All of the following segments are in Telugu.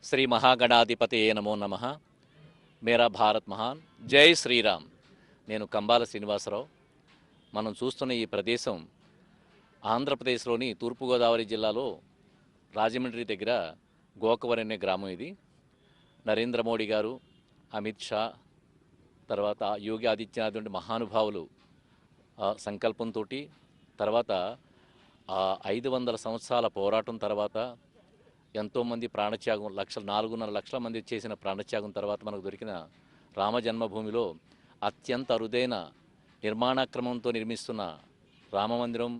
శ్రీ మహాగణాధిపతయే నమో నమః. మేరా భారత్ మహాన్. జై శ్రీరామ్. నేను కంబాల శ్రీనివాసరావు. మనం చూస్తున్న ఈ ప్రదేశం ఆంధ్రప్రదేశ్లోని తూర్పుగోదావరి జిల్లాలో రాజమండ్రి దగ్గర గోకవరం అనే గ్రామం. ఇది నరేంద్ర మోడీ గారు, అమిత్ షా, తర్వాత యోగి ఆదిత్యనాథ్ వంటి మహానుభావులు సంకల్పంతో తర్వాత 500 సంవత్సరాల పోరాటం తర్వాత ఎంతోమంది ప్రాణత్యాగం 4.5 లక్షల మంది చేసిన ప్రాణత్యాగం తర్వాత మనకు దొరికిన రామ జన్మభూమిలో అత్యంత అరుదైన నిర్మాణాక్రమంతో నిర్మిస్తున్న రామమందిరం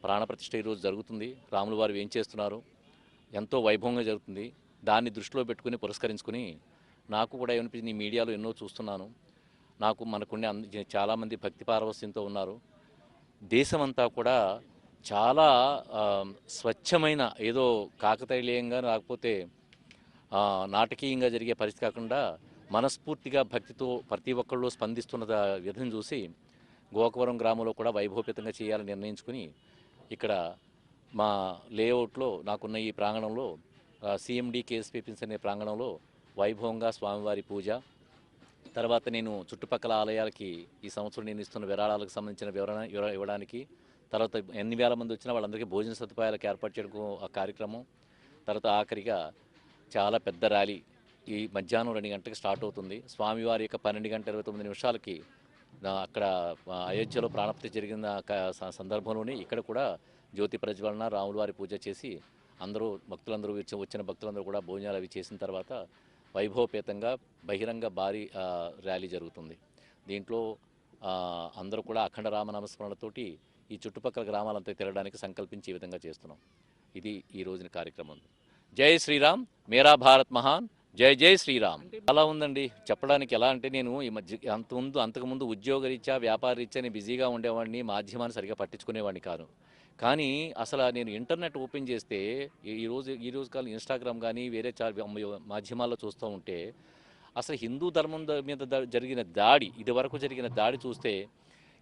ప్రాణప్రతిష్ఠ ఈరోజు జరుగుతుంది. రాములు వారు ఏం చేస్తున్నారు, ఎంతో వైభవంగా జరుగుతుంది. దాన్ని దృష్టిలో పెట్టుకుని పురస్కరించుకుని నాకు కూడా ఏమనిపించింది, ఈ మీడియాలో ఎన్నో చూస్తున్నాను. మనకుండే చాలామంది భక్తి పారవస్యంతో ఉన్నారు. దేశమంతా కూడా చాలా స్వచ్ఛమైన, ఏదో కాకతాళీయంగా లేకపోతే నాటకీయంగా జరిగే పరిస్థితి కాకుండా మనస్ఫూర్తిగా భక్తితో ప్రతి ఒక్కళ్ళు స్పందిస్తున్న విధం చూసి గోకవరం గ్రామంలో కూడా వైభవపేతంగా చేయాలని నిర్ణయించుకుని ఇక్కడ మా లేఅవుట్లో నాకున్న ఈ ప్రాంగణంలో సిఎండి కేఎస్పీ పిన్స్ అనే ప్రాంగణంలో వైభవంగా స్వామివారి పూజ, తర్వాత నేను చుట్టుపక్కల ఆలయాలకి ఈ సంవత్సరం నేను ఇస్తున్న విరాళాలకు సంబంధించిన వివరణ ఇవ్వడానికి, తర్వాత ఎన్ని వేల మంది వచ్చినా వాళ్ళందరికీ భోజన సదుపాయాలకు ఏర్పాటు చేయడం ఆ కార్యక్రమం, తర్వాత ఆఖరిగా చాలా పెద్ద ర్యాలీ ఈ మధ్యాహ్నం 2 గంటలకు స్టార్ట్ అవుతుంది. స్వామివారి యొక్క 12:29 నిమిషాలకి అక్కడ అయోధ్యలో ప్రాణప్రతిష్ఠ జరిగిన సందర్భంలోనే ఇక్కడ కూడా జ్యోతి ప్రజ్వలన, రాములవారి పూజ చేసి భక్తులందరూ వచ్చిన భక్తులందరూ కూడా భోజనాలు అవి చేసిన తర్వాత వైభవపేతంగా బహిరంగ భారీ ర్యాలీ జరుగుతుంది. దీంట్లో అందరూ కూడా అఖండ రామనామస్మరణతోటి ఈ చుట్టుపక్కల గ్రామాలంతా తిరగడానికి సంకల్పించి ఈ విధంగా చేస్తున్నాం. ఇది ఈ రోజున కార్యక్రమం. జై శ్రీరామ్. మేరా భారత్ మహాన్. జై జై శ్రీరామ్. అలా ఉందండి చెప్పడానికి. ఎలా అంటే నేను ఈ మధ్య అంతకుముందు ఉద్యోగరీత్యా వ్యాపారరీత్యా నేను బిజీగా ఉండేవాడిని, మాధ్యమాన్ని సరిగా పట్టించుకునేవాడిని కాదు. కానీ అసలు నేను ఇంటర్నెట్ ఓపెన్ చేస్తే ఈ రోజు కాలం ఇన్స్టాగ్రామ్ కానీ వేరే మాధ్యమాల్లో చూస్తూ ఉంటే అసలు హిందూ ధర్మం మీద జరిగిన దాడి, ఇది వరకు జరిగిన దాడి చూస్తే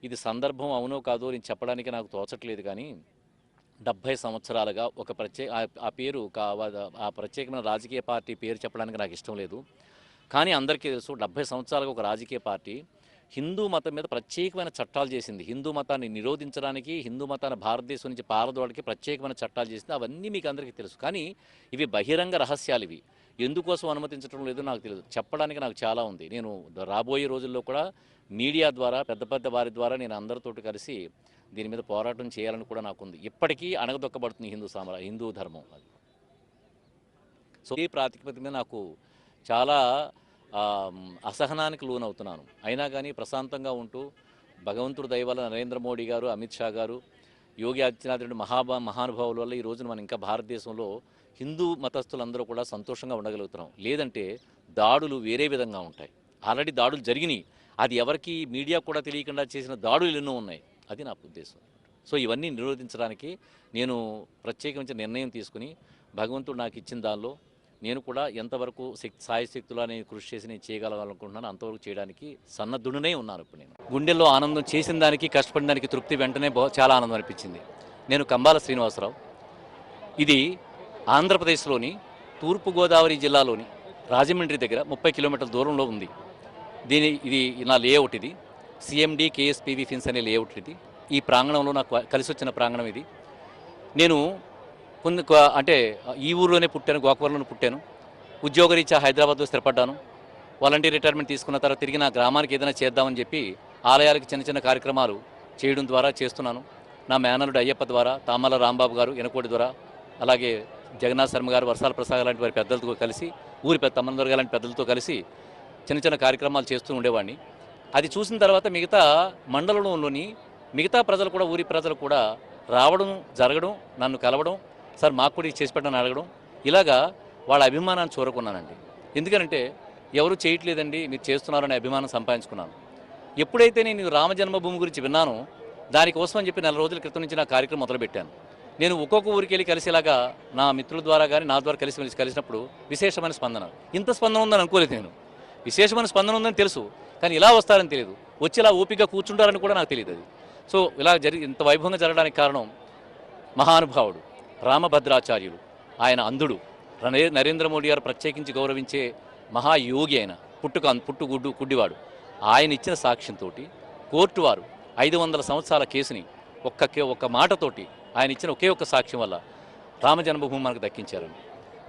ఇది సందర్భం అవునో కాదో నేను చెప్పడానికి నాకు తోచట్లేదు. కానీ 70 సంవత్సరాలుగా ఒక ఆ ప్రత్యేకమైన రాజకీయ పార్టీ పేరు చెప్పడానికి నాకు ఇష్టం లేదు. కానీ అందరికీ తెలుసు 70 సంవత్సరాలుగా ఒక రాజకీయ పార్టీ హిందూ మతం మీద ప్రత్యేకమైన చట్టాలు చేసింది. హిందూ మతాన్ని నిరోధించడానికి, హిందూ మతాన్ని భారతదేశం నుంచి పారదోడడానికి ప్రత్యేకమైన చట్టాలు చేసింది. అవన్నీ మీకు అందరికీ తెలుసు. కానీ ఇవి బహిరంగ రహస్యాలు. ఇవి ఎందుకోసం అనుమతించడం లేదో నాకు తెలియదు. చెప్పడానికి నాకు చాలా ఉంది. నేను రాబోయే రోజుల్లో కూడా మీడియా ద్వారా, పెద్ద వారి ద్వారా నేను అందరితోటి కలిసి దీని మీద పోరాటం చేయాలని కూడా నాకుంది. ఇప్పటికీ అణగదొక్కబడుతుంది హిందూ ధర్మం. అది సో ఈ ప్రాతిపదిక మీద నాకు చాలా అసహనానికి లోనవుతున్నాను. అయినా కానీ ప్రశాంతంగా ఉంటూ భగవంతుడి దయ వల్ల నరేంద్ర మోడీ గారు, అమిత్ షా గారు, యోగి ఆదిత్యనాథ్ రెడ్డి మహానుభావుల వల్ల ఈ రోజున మనం ఇంకా భారతదేశంలో హిందూ మతస్థులందరూ కూడా సంతోషంగా ఉండగలుగుతున్నాం. లేదంటే దాడులు వేరే విధంగా ఉంటాయి. ఆల్రెడీ దాడులు జరిగినాయి. అది ఎవరికి మీడియా కూడా తెలియకుండా చేసిన దాడులు ఎన్నో ఉన్నాయి. అది నా ఉద్దేశం. సో ఇవన్నీ నిరోధించడానికి నేను ప్రత్యేకించిన నిర్ణయం తీసుకుని భగవంతుడు నాకు ఇచ్చిన దానిలో నేను కూడా ఎంతవరకు సాయశక్తులు నేను కృషి చేసి నేను చేయగలగాలనుకుంటున్నాను అంతవరకు చేయడానికి సన్నద్ధుడునే ఉన్నాను. ఇప్పుడు నేను గుండెల్లో ఆనందం, చేసిన దానికి కష్టపడిన దానికి తృప్తి వెంటనే చాలా ఆనందం అనిపించింది. నేను కంబాల శ్రీనివాసరావు. ఇది ఆంధ్రప్రదేశ్లోని తూర్పుగోదావరి జిల్లాలోని రాజమండ్రి దగ్గర 30 కిలోమీటర్ల దూరంలో ఉంది. ఇది నా లేఅవుట్. ఇది సిఎండి కేఎస్పీవి ఫిన్స్ అనే లేఅవుట్. ఇది ఈ ప్రాంగణంలో నాకు కలిసి వచ్చిన ప్రాంగణం ఇది. నేను అంటే ఈ ఊరిలోనే పుట్టాను, గోకవరంలోనే పుట్టాను. ఉద్యోగరీత్యా హైదరాబాద్లో స్థిరపడ్డాను. వాలంటీర్ రిటైర్మెంట్ తీసుకున్న తర్వాత తిరిగి నా గ్రామానికి ఏదైనా చేద్దామని చెప్పి ఆలయాలకు చిన్న కార్యక్రమాలు చేయడం ద్వారా చేస్తున్నాను. నా మేనలుడు అయ్యప్ప ద్వారా, తామల రాంబాబు గారు ఎనకోటి ద్వారా, అలాగే జగన్నాథ్ శర్మ గారు, వర్షాల ప్రసాద్ లాంటి వారి పెద్దలతో కలిసి, ఊరి తమ్మనదుర్గ లాంటి పెద్దలతో కలిసి చిన్న కార్యక్రమాలు చేస్తూ ఉండేవాడిని. అది చూసిన తర్వాత మిగతా మండలంలోని మిగతా ప్రజలు కూడా, ఊరి ప్రజలు కూడా రావడం జరగడం, నన్ను కలవడం, సార్ మాకు కూడా చేసి పెట్టని అడగడం, ఇలాగా వాళ్ళ అభిమానాన్ని చూరకున్నానండి. ఎందుకంటే ఎవరు చేయట్లేదండి, మీరు చేస్తున్నారనే అభిమానం సంపాదించుకున్నాను. ఎప్పుడైతే నేను రామ జన్మభూమి గురించి విన్నానో దానికోసం అని చెప్పి 4 రోజుల క్రితం నుంచి నా కార్యక్రమం మొదలుపెట్టాను. నేను ఒక్కొక్క ఊరికి వెళ్ళి కలిసేలాగా నా మిత్రుల ద్వారా కానీ నా ద్వారా కలిసినప్పుడు విశేషమైన స్పందన. ఇంత స్పందన ఉందని అనుకోలేదు. నేను విశేషమైన స్పందన ఉందని తెలుసు, కానీ ఇలా వస్తారని తెలియదు. వచ్చి ఇలా ఓపికగా కూర్చుంటారని కూడా నాకు తెలియదు. అది సో ఇలా ఇంత వైభవంగా జరగడానికి కారణం మహానుభావుడు రామభద్రాచార్యులు. ఆయన అంధుడు. నరేంద్ర మోడీ గారు ప్రత్యేకించి గౌరవించే మహాయోగి అయిన గుడ్డివాడు ఆయన ఇచ్చిన సాక్ష్యంతో కోర్టు వారు 500 సంవత్సరాల కేసుని ఒక్క మాటతోటి ఆయన ఇచ్చిన ఒకే ఒక్క సాక్ష్యం వల్ల రామ జన్మభూమి మనకు దక్కించారండి.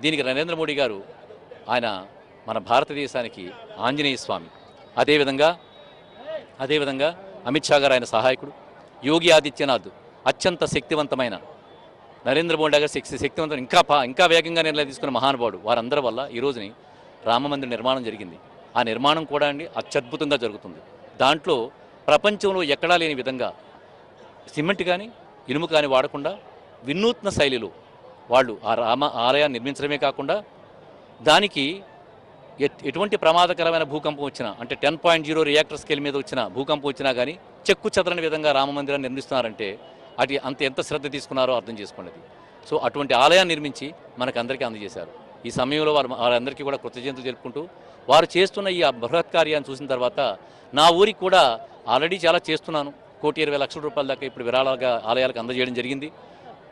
దీనికి నరేంద్ర మోడీ గారు ఆయన మన భారతదేశానికి ఆంజనేయ స్వామి, అదేవిధంగా అమిత్ షా గారు ఆయన సహాయకుడు, యోగి ఆదిత్యనాథ్ అత్యంత శక్తివంతమైన, నరేంద్ర మోడీ గారు శక్తివంతం ఇంకా వేగంగా నిర్ణయం తీసుకున్న మహానుభావుడు. వారందరి వల్ల ఈ రోజుని రామమందిర నిర్మాణం జరిగింది. ఆ నిర్మాణం కూడా అండి అత్యద్భుతంగా జరుగుతుంది. దాంట్లో ప్రపంచంలో ఎక్కడా లేని విధంగా సిమెంట్ కానీ ఇనుము కానీ వాడకుండా వినూత్న శైలిలో వాళ్ళు ఆ రామ ఆలయాన్ని నిర్మించడమే కాకుండా దానికి ఎటువంటి ప్రమాదకరమైన భూకంపం వచ్చినా, అంటే 10.0 రియాక్టర్ స్కేల్ మీద వచ్చిన భూకంపం వచ్చినా కానీ చెక్కు చెదరని విధంగా రామమందిరాన్ని నిర్మిస్తున్నారంటే ఎంత శ్రద్ధ తీసుకున్నారో అర్థం చేసుకోండి. సో అటువంటి ఆలయాన్ని నిర్మించి మనకు అందరికీ అందజేశారు. ఈ సమయంలో వారందరికీ కూడా కృతజ్ఞతలు తెలుపుకుంటూ, వారు చేస్తున్న ఈ బృహత్ కార్యాన్ని చూసిన తర్వాత నా ఊరికి కూడా ఆల్రెడీ చాలా చేస్తున్నాను. 1,20,00,000 రూపాయల దాకా ఇప్పుడు విరాళాలుగా ఆలయాలకు అందజేయడం జరిగింది.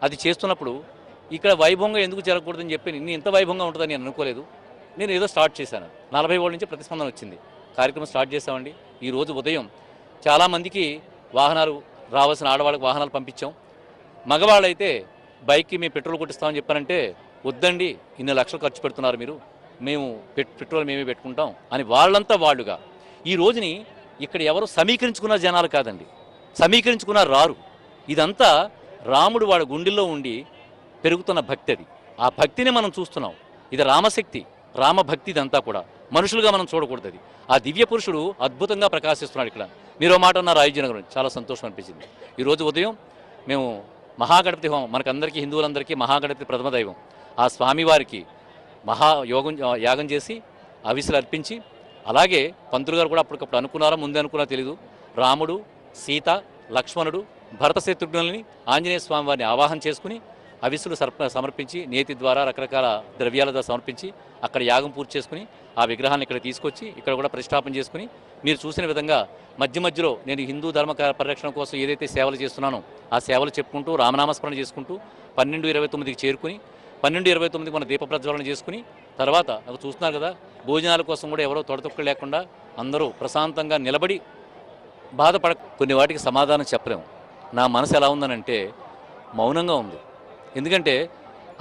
అది చేస్తున్నప్పుడు ఇక్కడ వైభవంగా ఎందుకు జరగకూడదని చెప్పి ఇంత వైభవంగా ఉంటుందని నేను అనుకోలేదు. నేను ఏదో స్టార్ట్ చేశాను. 40 ఓళ్ళ నుంచి ప్రతిస్పందన వచ్చింది. కార్యక్రమం స్టార్ట్ చేసామండి. ఈరోజు ఉదయం చాలామందికి వాహనాలు రావాల్సిన ఆడవాళ్ళకి వాహనాలు పంపించాం. మగవాళ్ళైతే బైక్కి మేము పెట్రోల్ కొట్టిస్తామని చెప్పారంటే, వద్దండి ఇన్ని లక్షలు ఖర్చు పెడుతున్నారు మీరు, మేము పెట్రోల్ మేమే పెట్టుకుంటాం అని వాళ్ళుగా ఈ రోజుని ఇక్కడ ఎవరు సమీకరించుకున్న జనాలు కాదండి, సమీకరించుకున్న రారు. ఇదంతా రాముడు వాడి గుండెల్లో ఉండి పెరుగుతున్న భక్తి. అది ఆ భక్తిని మనం చూస్తున్నాం. ఇది రామశక్తి, రామభక్తి. ఇదంతా కూడా మనుషులుగా మనం చూడకూడదు. అది ఆ దివ్య పురుషుడు అద్భుతంగా ప్రకాశిస్తున్నాడు. ఇక్కడ మీరు మాట అన్నారు రాయజన గురించి, చాలా సంతోషం అనిపించింది. ఈరోజు ఉదయం మేము మహాగణపతి హోమం, మనకందరికీ హిందువులందరికీ మహాగణపతి ప్రథమ దైవం, ఆ స్వామివారికి యాగం చేసి అవిసలు అర్పించి, అలాగే పంతులు గారు కూడా అప్పటికప్పుడు అనుకున్నారా ముందే అనుకున్నా తెలీదు, రాముడు, సీత, లక్ష్మణుడు, భరత శత్రుఘ్నుల్ని ఆంజనేయ స్వామి వారిని ఆవాహన చేసుకుని అవిసులు సమర్పించి నేతి ద్వారా రకరకాల ద్రవ్యాల ద్వారా సమర్పించి అక్కడ యాగం పూర్తి చేసుకుని ఆ విగ్రహాన్ని ఇక్కడ తీసుకొచ్చి ఇక్కడ కూడా ప్రతిష్టాపన చేసుకుని, మీరు చూసిన విధంగా మధ్యలో నేను హిందూ ధర్మ పరిరక్షణ కోసం ఏదైతే సేవలు చేస్తున్నానో ఆ సేవలు చెప్పుకుంటూ రామనామస్మరణ చేసుకుంటూ 12:29కి చేరుకుని 12:29కి మన దీప ప్రజ్వలన చేసుకుని తర్వాత చూస్తున్నారు కదా, భోజనాల కోసం కూడా ఎవరో తొడతొక్కలు లేకుండా అందరూ ప్రశాంతంగా నిలబడి కొన్ని వాటికి సమాధానం చెప్పలేము. నా మనసు ఎలా ఉందనంటే మౌనంగా ఉంది. ఎందుకంటే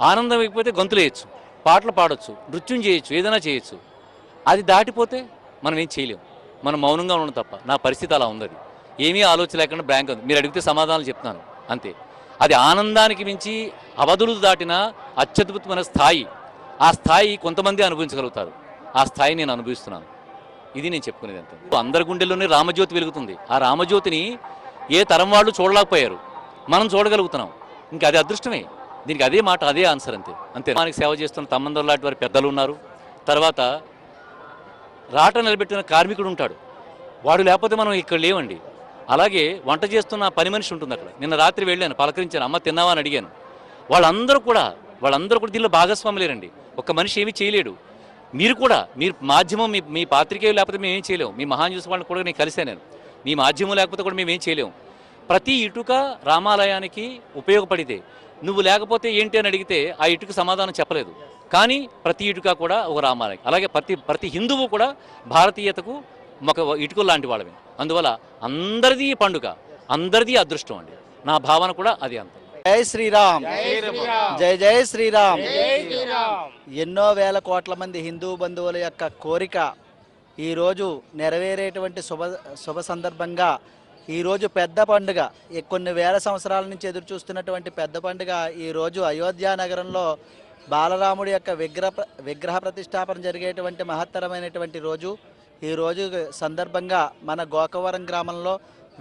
ఆనందం అయిపోతే గొంతులు వేయచ్చు, పాటలు పాడొచ్చు, నృత్యం చేయొచ్చు, ఏదైనా చేయొచ్చు. అది దాటిపోతే మనం ఏం చేయలేము. మనం మౌనంగా ఉండడం తప్ప. నా పరిస్థితి అలా ఉంది. అది ఏమీ ఆలోచన లేకుండా బ్యాంక్ ఉంది. మీరు అడిగితే సమాధానాలు చెప్తున్నాను అంతే. అది ఆనందానికి మించి అవధులు దాటిన అత్యద్భుతమైన స్థాయి. ఆ స్థాయి కొంతమంది అనుభవించగలుగుతారు. ఆ స్థాయి నేను అనుభవిస్తున్నాను. ఇది నేను చెప్పుకునేది అంతే. అందరి గుండెల్లోనే రామజ్యోతి వెలుగుతుంది. ఆ రామజ్యోతిని ఏ తరం వాళ్ళు చూడలేకపోయారు, మనం చూడగలుగుతున్నాం. ఇంకా అది అదృష్టమే. దీనికి అదే మాట, అదే ఆన్సర్ అంతే. మనకి సేవ చేస్తున్న తమ్మందరు లాంటి వారి పెద్దలు ఉన్నారు. తర్వాత రాట నిలబెట్టిన కార్మికుడు ఉంటాడు, వాడు లేకపోతే మనం ఇక్కడ లేవండి. అలాగే వంట చేస్తున్న పని మనిషి ఉంటుంది అక్కడ. నిన్న రాత్రి వెళ్ళాను, పలకరించాను, అమ్మ తిన్నావా అని అడిగాను. వాళ్ళందరూ కూడా దీనిలో భాగస్వాములేరండి. ఒక్క మనిషి ఏమీ చేయలేడు. మీరు మాధ్యమం, మీ పాత్రికేయులు లేకపోతే మేము ఏం చేయలేము. మీ మహాన్యూస్ వాళ్ళని కూడా నేను కలిసాను. నేను మీ మాధ్యమం లేకపోతే కూడా మేము ఏం చేయలేము. ప్రతి ఇటుక రామాలయానికి ఉపయోగపడితే, నువ్వు లేకపోతే ఏంటి అని అడిగితే ఆ ఇటుక సమాధానం చెప్పలేదు. కానీ ప్రతి ఇటుక కూడా ఒక రామాలయం. అలాగే ప్రతి హిందువు కూడా భారతీయతకు ఒక ఇటుకలు లాంటి వాళ్ళమే. అందువల్ల అందరిది పండుగ, అందరిది అదృష్టం అండి. నా భావన కూడా అది అంత. జై శ్రీరామ్, జై జై శ్రీరామ్. ఎన్నో వేల కోట్ల మంది హిందూ బంధువుల యొక్క కోరిక ఈరోజు నెరవేరేటువంటి శుభ సందర్భంగా ఈరోజు పెద్ద పండుగ, కొన్ని వేల సంవత్సరాల నుంచి ఎదురు చూస్తున్నటువంటి పెద్ద పండుగ ఈరోజు అయోధ్య నగరంలో బాలరాముడి యొక్క విగ్రహ ప్రతిష్టాపన జరిగేటువంటి మహత్తరమైనటువంటి రోజు. ఈ రోజు సందర్భంగా మన గోకవరం గ్రామంలో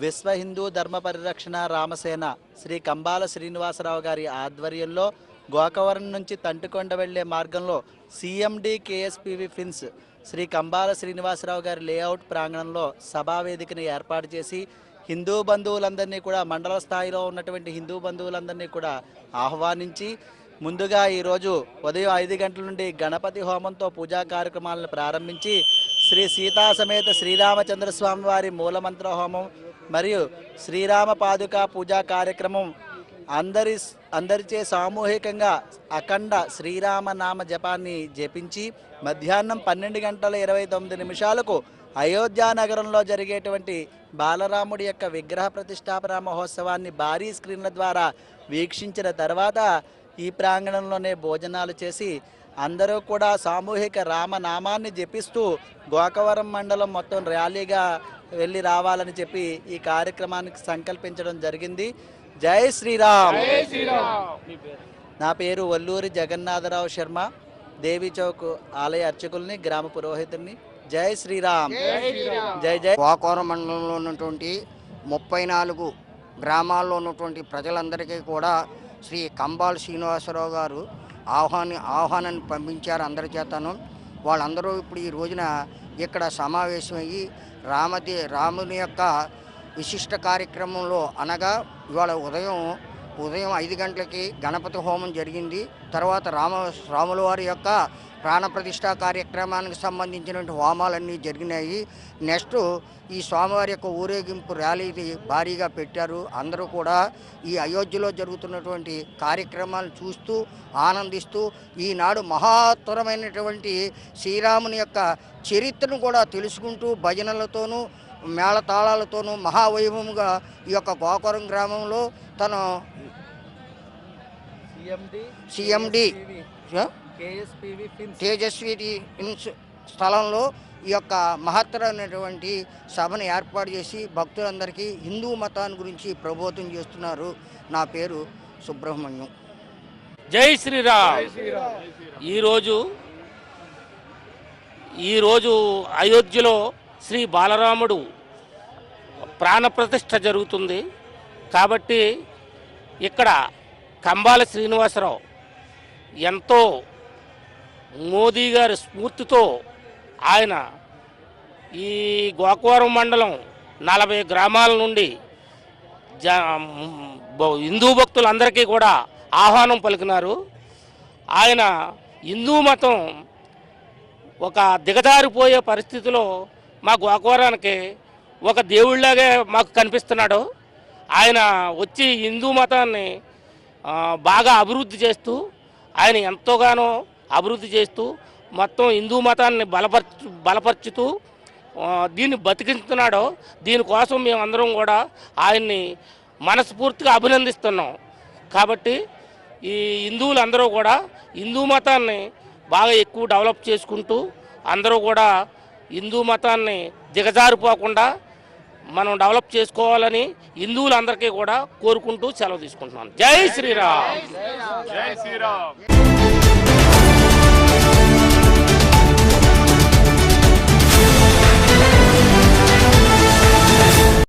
విశ్వ హిందూ ధర్మ పరిరక్షణ రామసేన శ్రీ కంబాల శ్రీనివాసరావు గారి ఆధ్వర్యంలో గోకవరం నుంచి తంటికొండ వెళ్లే మార్గంలో సిఎండి కేఎస్పివి ఫిన్స్ శ్రీ కంబాల శ్రీనివాసరావు గారి లేఅవుట్ ప్రాంగణంలో సభావేదికను ఏర్పాటు చేసి హిందూ బంధువులందరినీ కూడా, మండల స్థాయిలో ఉన్నటువంటి హిందూ బంధువులందరినీ కూడా ఆహ్వానించి ముందుగా ఈరోజు ఉదయం 5 గంటల నుండి గణపతి హోమంతో పూజా కార్యక్రమాలను ప్రారంభించి శ్రీ సీతా సమేత శ్రీరామచంద్రస్వామి వారి మూలమంత్ర హోమం మరియు శ్రీరామ పాదుక పూజా కార్యక్రమం అందరిచే సామూహికంగా అఖండ శ్రీరామనామ జపాన్ని జపించి మధ్యాహ్నం 12:29 అయోధ్య నగరంలో జరిగేటువంటి బాలరాముడి యొక్క విగ్రహ ప్రతిష్టాపన మహోత్సవాన్ని భారీ స్క్రీన్ల ద్వారా వీక్షించిన తర్వాత ఈ ప్రాంగణంలోనే భోజనాలు చేసి అందరూ కూడా సామూహిక రామనామాన్ని జపిస్తూ గోకవరం మండలం మొత్తం ర్యాలీగా వెళ్ళి రావాలని చెప్పి ఈ కార్యక్రమానికి సంకల్పించడం జరిగింది. జై శ్రీరామ్. నా పేరు వల్లూరి జగన్నాథరావు శర్మ, దేవి చౌక్ ఆలయ అర్చకుల్ని, గ్రామ పురోహితుల్ని. జై శ్రీరామ్. జై జై. గోకవరం మండలంలో ఉన్నటువంటి 34 గ్రామాల్లో ఉన్నటువంటి ప్రజలందరికీ కూడా శ్రీ కంబాల శ్రీనివాసరావు గారు ఆహ్వానాన్ని పంపించారు అందరి చేతను. వాళ్ళందరూ ఇప్పుడు ఈ రోజున ఇక్కడ సమావేశమయ్యి రాముని యొక్క విశిష్ట కార్యక్రమంలో అనగా ఇవాళ ఉదయం 5 గంటలకి గణపతి హోమం జరిగింది. తర్వాత రాముల వారి యొక్క ప్రాణప్రతిష్ఠా కార్యక్రమానికి సంబంధించినటువంటి హోమాలన్నీ జరిగినాయి. నెక్స్ట్ ఈ స్వామివారి యొక్క ఊరేగింపు ర్యాలీ భారీగా పెట్టారు. అందరూ కూడా ఈ అయోధ్యలో జరుగుతున్నటువంటి కార్యక్రమాలు చూస్తూ ఆనందిస్తూ ఈనాడు మహత్తరమైనటువంటి శ్రీరాముని యొక్క చరిత్రను కూడా తెలుసుకుంటూ భజనలతోనూ మేళతాళాలతోనూ మహావైభవముగా ఈ యొక్క గోకవరం గ్రామంలో తను సిఎండి తేజస్వి స్థలంలో ఈ యొక్క మహత్తరమైనటువంటి సభను ఏర్పాటు చేసి భక్తులందరికీ హిందూ మతాన్ని గురించి ప్రబోధం చేస్తున్నారు. నా పేరు సుబ్రహ్మణ్యం. జై శ్రీరామ్. ఈరోజు అయోధ్యలో శ్రీ బాలరాముడు ప్రాణప్రతిష్ఠ జరుగుతుంది. కాబట్టి ఇక్కడ కంబాల శ్రీనివాసరావు ఎంతో మోదీ గారి స్ఫూర్తితో ఆయన ఈ గోకవరం మండలం 40 గ్రామాల నుండి హిందూ భక్తులందరికీ కూడా ఆహ్వానం పలికినారు. ఆయన హిందూ మతం ఒక దిగజారిపోయే పరిస్థితిలో మా గోకవరానికి ఒక దేవుళ్ళలాగే మాకు కనిపిస్తున్నాడు. ఆయన వచ్చి హిందూ మతాన్ని బాగా అభివృద్ధి చేస్తూ ఆయన ఎంతోగానో అభివృద్ధి చేస్తూ మొత్తం హిందూ మతాన్ని బలపరుచుతూ దీన్ని బతికిస్తున్నాడు. దీనికోసం మేమందరం కూడా ఆయన్ని మనస్ఫూర్తిగా అభినందిస్తున్నాం. కాబట్టి ఈ హిందువులందరూ కూడా హిందూ మతాన్ని బాగా ఎక్కువ డెవలప్ చేసుకుంటూ అందరూ కూడా హిందూ మతాన్ని దిగజారిపోకుండా మనం డెవలప్ చేసుకోవాలని హిందువులందరికీ కూడా కోరుకుంటూ సెలవు తీసుకుంటున్నాను. జై శ్రీరామ్. జై శ్రీరామ్.